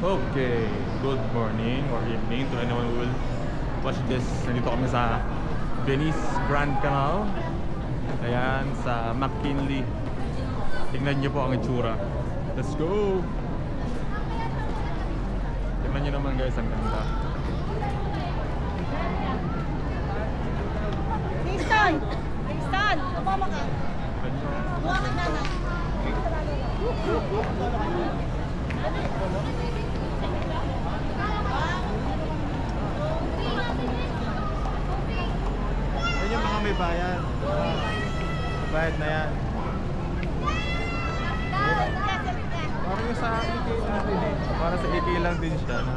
Okay, good morning or evening to anyone who will watch this. Nandito kami sa Venice Grand Canal. Ayan, sa McKinley. Tingnan niyo po ang itsura. Let's go! Tingnan niyo naman guys, ang ganda. Tristan! Tristan! Tumama ka! Buha ka na. Yan yung mga may bayan. Bayad na yan. Parang yung sa EK natin eh. Para sa EK lang din siya na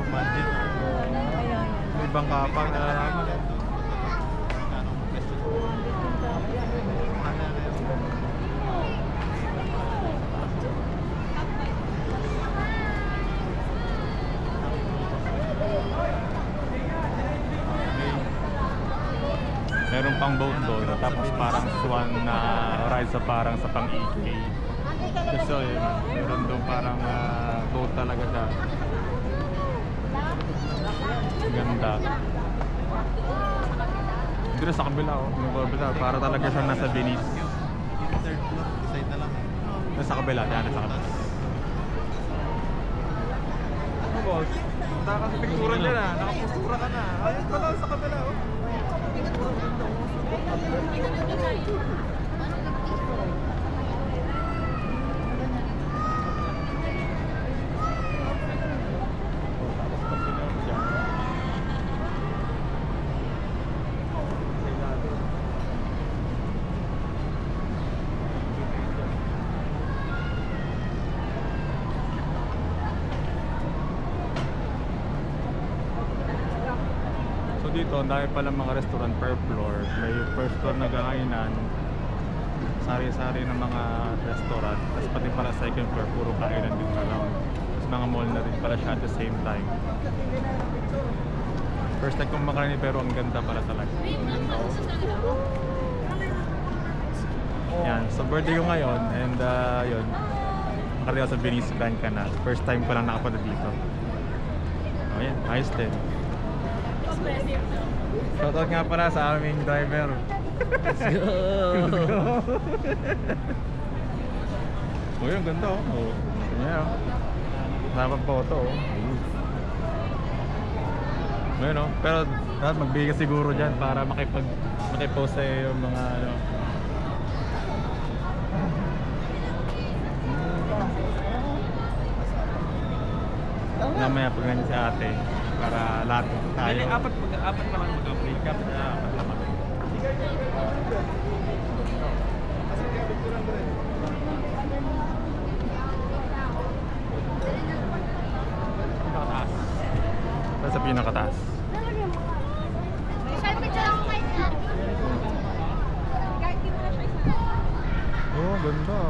budget. May bangka pa na Meron pang boat doon, tapos parang swan na ride sa parang sa pang EK. Kasi yun, meron doon parang boat talaga siya. Ganda. Dito sa kabila oh, yung kabila, para talaga siya nasa Venice. third floor, side na lang. Nasa kabila, yan, nasa kabila. Ano boss? Punta ka sa picture niya na, nakapostura ka na. Ayun pala sa kabila oh. So dito, ang dami pala mga restaurant per floor. May first floor na kainan, sari-sari ng mga restaurant. Tapos pati pala second floor, puro kainan din around. Tapos mga mall na rin pala siya at the same time. First time kong makain pero ang ganda pala talaga. Yan, so birthday ko ngayon and yun, makarating ako sa Venice Grand Canal. First time ko lang nakapunta dito. Oh yan, ayos din. Shoutout nga pala sa aming driver. Let's go! Uy, ang ganda oh. Oh, yan oh. Dapat photo oh. Ayun oh. Pero dapat magbigay ka siguro dyan para makipost sa'yo yung mga ano. Namaya pag nandiyan si ate para lahat tayo. Apat pa lang mag-apply. Apat lang mag Pinakataas. Saan sa pinakataas? Oh, ganda.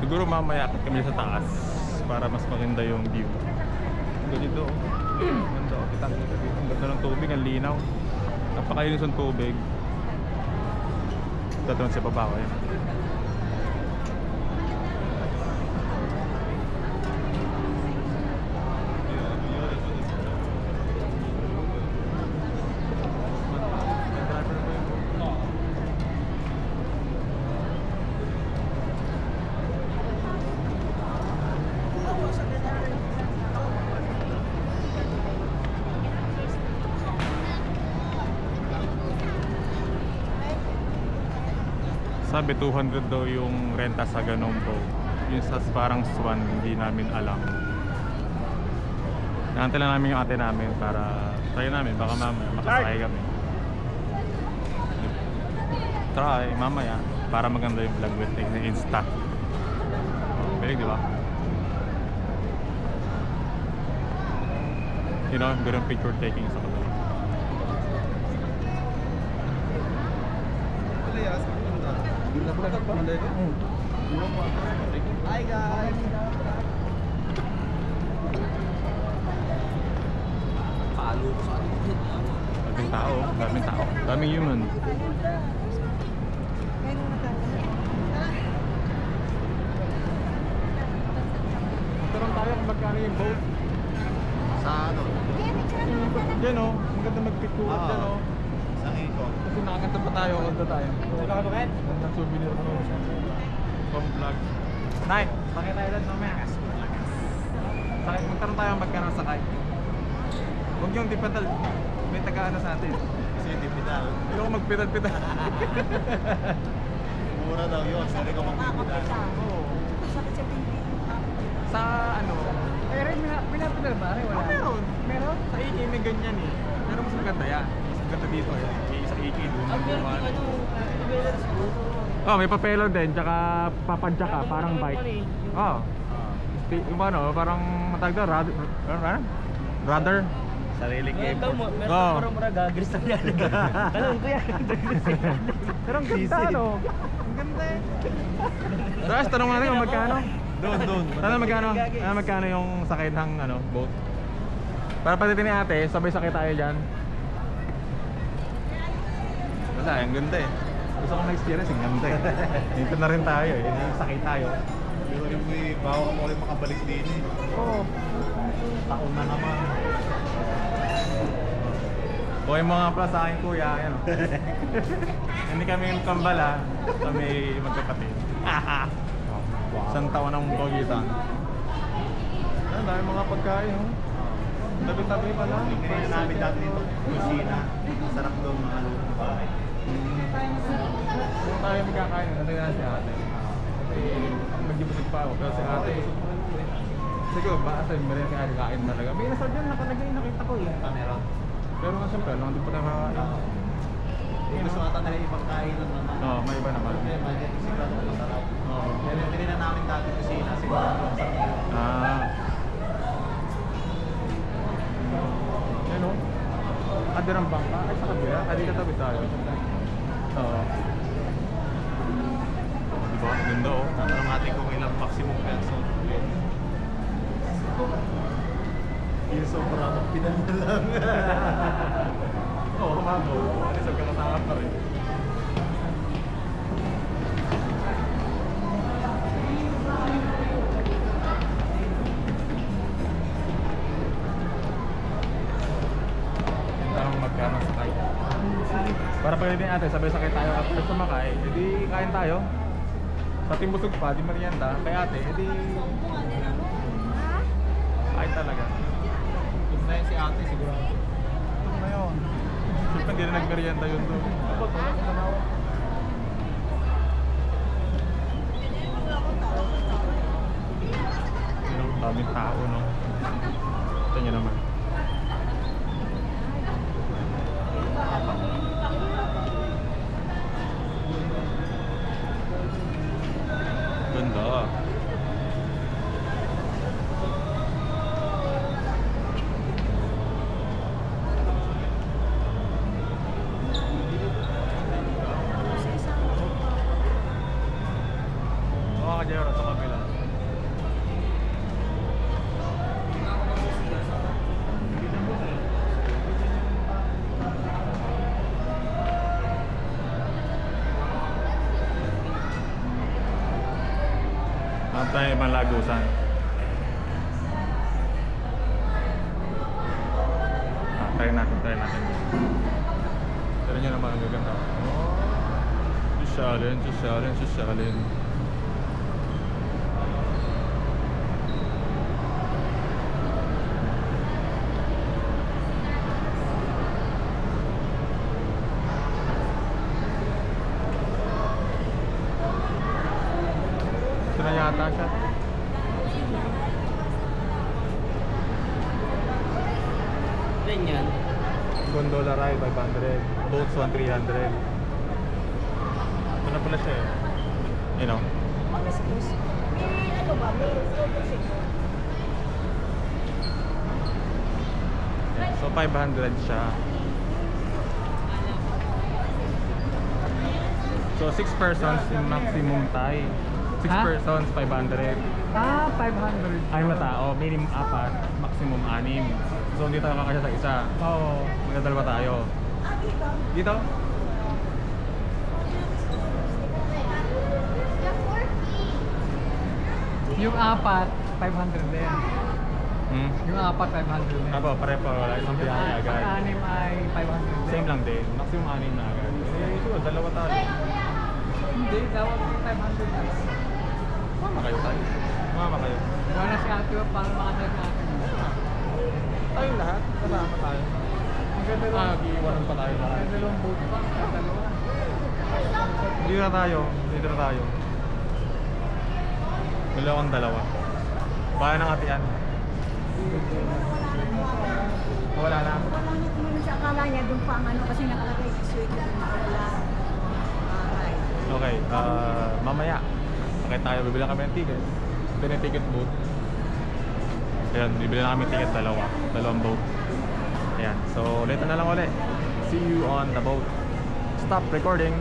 Siguro mamaya akit kami sa taas para mas maganda yung view. Ganito oh. Ganda oh. Kita dito. Ang ganda ng tubig, ang linaw. Napakalinis ng tubig. Ito naman sa baba ko yun. Sabi 200 daw yung renta sa ganong boat. Yung sa parang swan, hindi namin alam. Naantay lang namin yung ate namin para try namin, baka mamaya makasakay kami. Try, mamaya, para maganda yung vlog with na Insta. Pilig, di ba? You know, good picture taking sa kanila. Hi guys. Palo ko sa Daming tao, daming tao. Daming human. Magkaroon tayo kung magkano yung boat. Sa ano? Yan o, maganda mag-picture dyan o. Sa iko. Kasi nakakanta pa tayo, kanta tayo. Wala ka ba Ken? Gandang souvenir mo. Pang vlog. Nay, sakay tayo dyan mamaya. Sakay, magkaroon tayo magkano sakay. Huwag yung tipatal. May taga-ano sa atin. Kasi hindi pedal. Hindi ako magpidal-pidal. Mura daw yun. Sorry ko magpipedal. Oo. Sakit sa TV. Sa ano? Pero pinapidal ba? Wala. Meron. Meron? Sa AK may ganyan eh. Pero mas maganda yan. Mas maganda dito eh. Sa AK doon. Oh, may papelo din. Tsaka papadya ka. Parang bike. Oh. Yung ano, parang matag doon. Rather. Sariling Meron daw mo. Meron Oo. parang mura gagris na yan. Alam ko yan. Pero ang ganda no? Ang ganda eh. Tapos tanong natin kung magkano. Doon. Magkano yung sakay ng ano, boat? Para pati ni ate, sabay sakay tayo dyan. Wala, ang ganda eh. Gusto ko na-experience, ang ganda eh. Dito na rin tayo eh, yung sakay tayo. Pero yung may bawa ka mo ulit makabalik din eh. Oo. Taon na naman. O yung mga pala sa akin kuya, yan o. Hindi kami yung kambala, kami magkapatid. Isang taon ang pagitan. Ang dami mga pagkain oh. Tabi-tabi pala. Kaya namin dati dito. Kusina. Sarap doon mga lutong bahay. Kung tayo magkakain, natin na si ate. Kasi mag-ibusog pa ako, pero si ate siguro ba asa yung meron si ate kain talaga. May nasa dyan, nakalagay, nakita ko eh. Meron. Pero nga siyempre, lang din pa tayo makakain. Gusto ata nila ibang kainan naman. Oo, may iba naman. Hindi, may sigurado ko masarap. Oo. Pero tinignan namin dati kusina, sigurado ko masarap yun. Ah. Yan o. Adirang bangka. Ay, sa kabila. Adi katabi tayo. Oo. Diba? Ganda o. Tatanong natin kung ilang maximum peso. Yung sobrang pinal na lang. Oo, mamo. Alisag ka kasama pa rin. Tanong magkano sakay. Para pag din ate, sabay sakay tayo at pag sumakay, edi kain tayo. Sa timbusog pa, di merienda. Kay ate, edi kain talaga. Kung na yun si ate, sigurado. Ito na yun. Siyempre hindi na nagmerienda yun doon. Ang daming tao, no? Ito nyo naman. Ganda. Mga kajero sa kabila. Hanap tayo ibang lagusan. Try natin. Try nyo naman ang gaganda. Susyalin. Ito na yata siya. Ilan yan? Gondola ride 500, boats 1,300. Ito na pala siya eh. You know. Ano ba? May So 500 siya. So So 6 persons in maximum Thai. 6 Ha? persons, 500. Ah, 500. Ay na tao, minimum 4, maximum 6. So hindi tayo kakasya sa isa. Oo. Magdadalawa tayo. Dito? Yung apat, 500 din. Hmm? Yung apat, 500 din. Apo, pare-pare wala isang biyahe agad. Pag-anim ay 500 din. Same lang din, maximum 6 na agad. Eh, sure, dalawa tayo. Hindi, dapat may 500 na. Mama kayo tayo. Mama kayo. Wala si ate mo para makasal sa atin. Tayong lahat, kasama tayo. Ang ganda lang. Iiwanan pa tayo lahat. Ang ganda lang boat pa. Dalawa. Dito na tayo, dito na tayo. Dalawang dalawa. Bayan ng atian. Wala na. Wala niya kung sa akala niya doon pa ang ano kasi nakalagay sweet na wala. Aray. Okay, mamaya. Okay tayo, bibili kami ng ticket. Ito na yung ticket booth. Ayan, bibili na kami ticket dalawang boat. Ayan, so later na lang ulit. See you on the boat. Stop recording.